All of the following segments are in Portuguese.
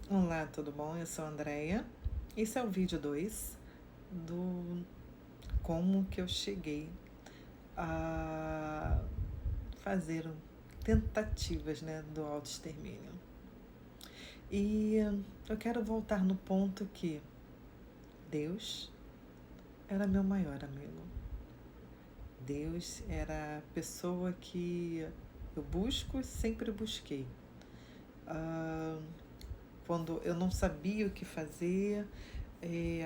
Olá, tudo bom? Eu sou a Andrea. Esse é o vídeo 2 do como que eu cheguei a fazer tentativas, né, do autoextermínio. E eu quero voltar no ponto que Deus era meu maior amigo. Deus era a pessoa que eu busco e sempre busquei. Quando eu não sabia o que fazer,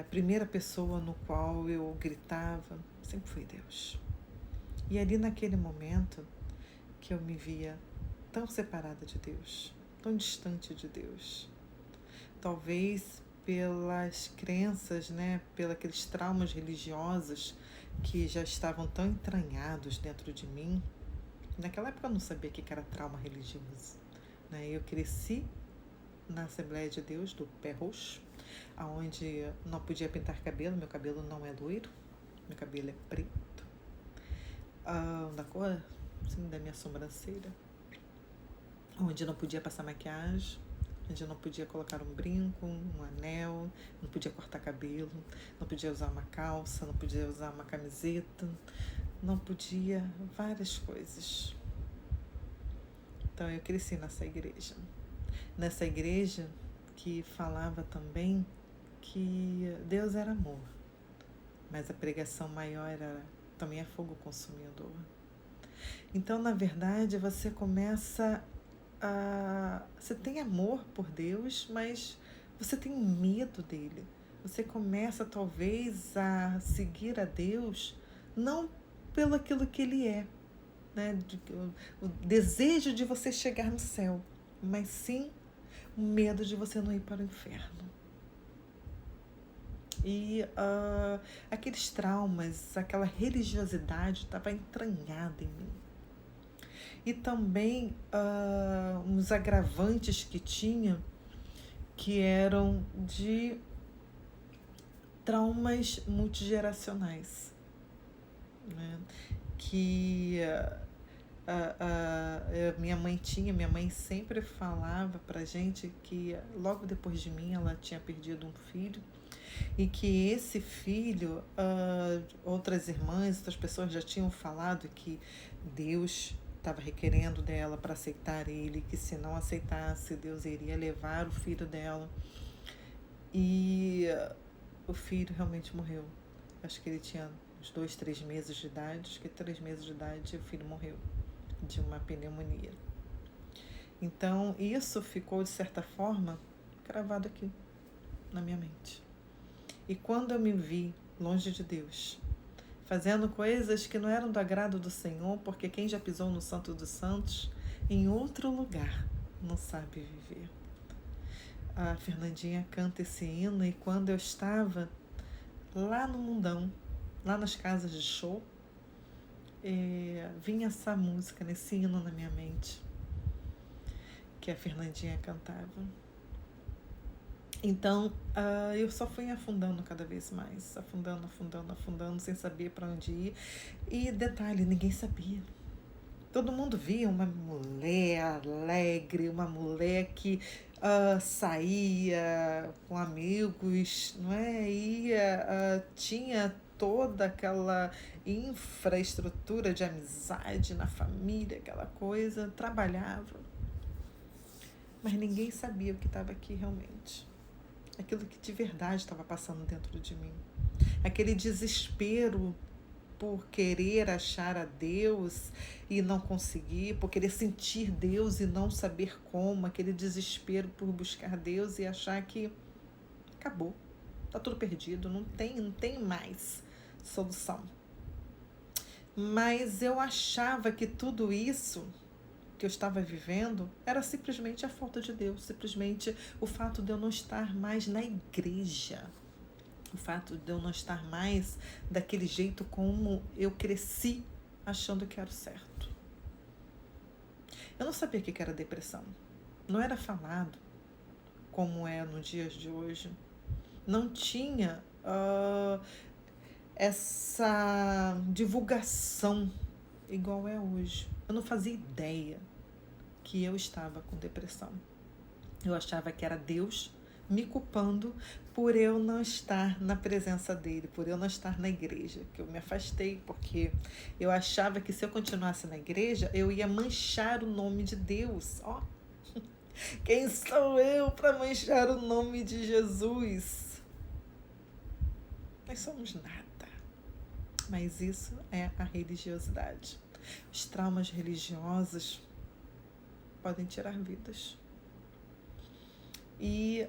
a primeira pessoa no qual eu gritava sempre foi Deus. E ali naquele momento que eu me via tão separada de Deus, tão distante de Deus, talvez pelas crenças, né, pelos aqueles traumas religiosos que já estavam tão entranhados dentro de mim. Naquela época eu não sabia o que era trauma religioso, né? Eu cresci na Assembleia de Deus do Pé Roxo, aonde não podia pintar cabelo, meu cabelo não é loiro, meu cabelo é preto, da cor assim, da minha sobrancelha, onde não podia passar maquiagem, onde não podia colocar um brinco, um anel, não podia cortar cabelo, não podia usar uma calça, não podia usar uma camiseta, não podia várias coisas. Então eu cresci nessa igreja. Nessa igreja que falava também que Deus era amor, mas a pregação maior era também é fogo consumidor. Então, na verdade, você começa a. Você tem amor por Deus, mas você tem medo dele. Você começa, talvez, a seguir a Deus não pelo aquilo que ele é, né? O desejo de você chegar no céu, mas sim o medo de você não ir para o inferno. E aqueles traumas, aquela religiosidade estava entranhada em mim. E também uns agravantes que tinha, que eram de traumas multigeracionais, né? Que minha mãe sempre falava pra gente que logo depois de mim ela tinha perdido um filho e que esse filho, outras irmãs, outras pessoas já tinham falado que Deus estava requerendo dela para aceitar ele, que se não aceitasse, Deus iria levar o filho dela. E o filho realmente morreu. Acho que ele tinha uns 2, 3 meses de idade, acho que 3 meses de idade o filho morreu de uma pneumonia. Então, isso ficou, de certa forma, gravado aqui na minha mente. E quando eu me vi longe de Deus, fazendo coisas que não eram do agrado do Senhor, porque quem já pisou no Santo dos Santos, em outro lugar, não sabe viver. A Fernandinha canta esse hino e quando eu estava lá no mundão, lá nas casas de show, vinha essa música, nesse hino na minha mente, que a Fernandinha cantava. Então, eu só fui afundando cada vez mais, afundando, sem saber para onde ir. E detalhe, ninguém sabia. Todo mundo via uma mulher alegre, uma mulher que saía com amigos, não é? Ia, tinha toda aquela infraestrutura de amizade na família, aquela coisa, trabalhava. Mas ninguém sabia o que estava aqui realmente. Aquilo que de verdade estava passando dentro de mim. Aquele desespero por querer achar a Deus e não conseguir, por querer sentir Deus e não saber como, aquele desespero por buscar Deus e achar que acabou, tá tudo perdido, não tem mais solução. Mas eu achava que tudo isso que eu estava vivendo era simplesmente a falta de Deus, simplesmente o fato de eu não estar mais na igreja, o fato de eu não estar mais daquele jeito como eu cresci achando que era o certo. Eu não sabia o que era depressão. Não era falado como é nos dias de hoje. Não tinha essa divulgação igual é hoje. Eu não fazia ideia que eu estava com depressão. Eu achava que era Deus me culpando por eu não estar na presença dele, por eu não estar na igreja, que eu me afastei, porque eu achava que se eu continuasse na igreja, eu ia manchar o nome de Deus. Ó, quem sou eu para manchar o nome de Jesus? Nós somos nada. Mas isso é a religiosidade. Os traumas religiosos podem tirar vidas. E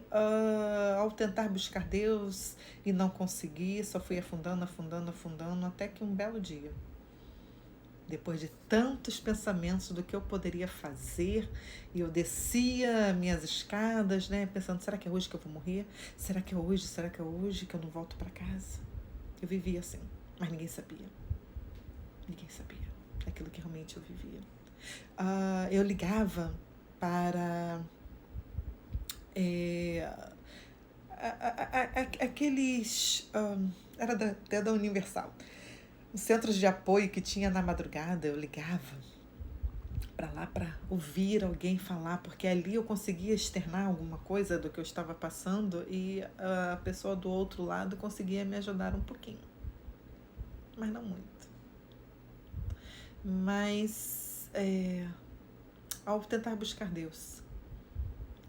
ao tentar buscar Deus e não conseguir, só fui afundando, até que um belo dia, depois de tantos pensamentos do que eu poderia fazer, e eu descia minhas escadas, né, pensando, será que é hoje que eu vou morrer? Será que é hoje que eu não volto para casa? Eu vivia assim, mas ninguém sabia. Ninguém sabia aquilo que realmente eu vivia. Eu ligava para aqueles... era até da Universal. Os centros de apoio que tinha na madrugada, eu ligava para lá para ouvir alguém falar, porque ali eu conseguia externar alguma coisa do que eu estava passando e a pessoa do outro lado conseguia me ajudar um pouquinho. Mas não muito. Mas ao tentar buscar Deus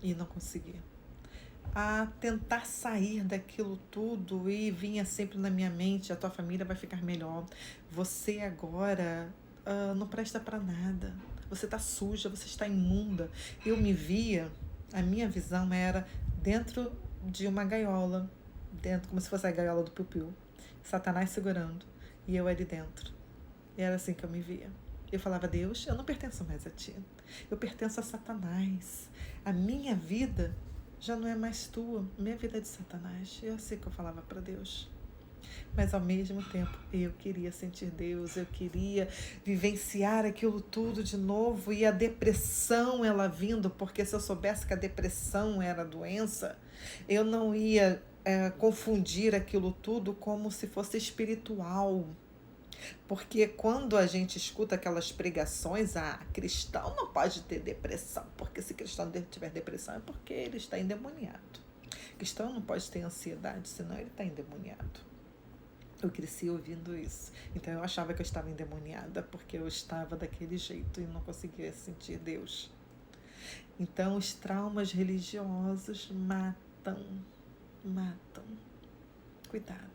e não conseguir, a tentar sair daquilo tudo, e vinha sempre na minha mente, a tua família vai ficar melhor, você agora não presta para nada, você está suja, você está imunda. Eu me via, a minha visão era dentro de uma gaiola, dentro como se fosse a gaiola do Piu-Piu, Satanás segurando, e eu ali dentro. E era assim que eu me via. Eu falava, Deus, eu não pertenço mais a ti, eu pertenço a Satanás, a minha vida já não é mais tua, minha vida é de Satanás. Eu sei que eu falava para Deus. Mas ao mesmo tempo, eu queria sentir Deus, eu queria vivenciar aquilo tudo de novo. E a depressão, ela vindo, porque se eu soubesse que a depressão era doença, eu não ia confundir aquilo tudo como se fosse espiritual. Porque quando a gente escuta aquelas pregações, cristão não pode ter depressão, porque se cristão tiver depressão é porque ele está endemoniado. Cristão não pode ter ansiedade, senão ele está endemoniado. Eu cresci ouvindo isso. Então eu achava que eu estava endemoniada, porque eu estava daquele jeito e não conseguia sentir Deus. Então os traumas religiosos matam. Cuidado.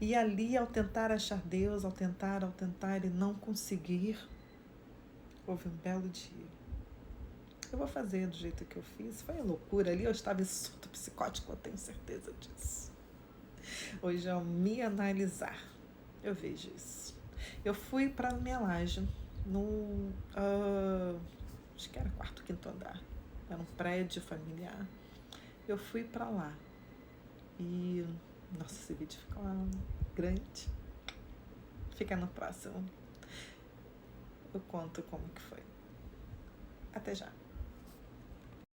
E ali, ao tentar achar Deus, ao tentar e não conseguir, houve um belo dia. Eu vou fazer do jeito que eu fiz. Foi a loucura ali, eu estava em surto psicótico, eu tenho certeza disso. Hoje, ao me analisar, eu vejo isso. Eu fui para minha laje, no acho que era quarto, quinto andar. Era um prédio familiar. Eu fui para lá. E... nossa, esse vídeo ficou grande. Fica no próximo. Eu conto como que foi. Até já.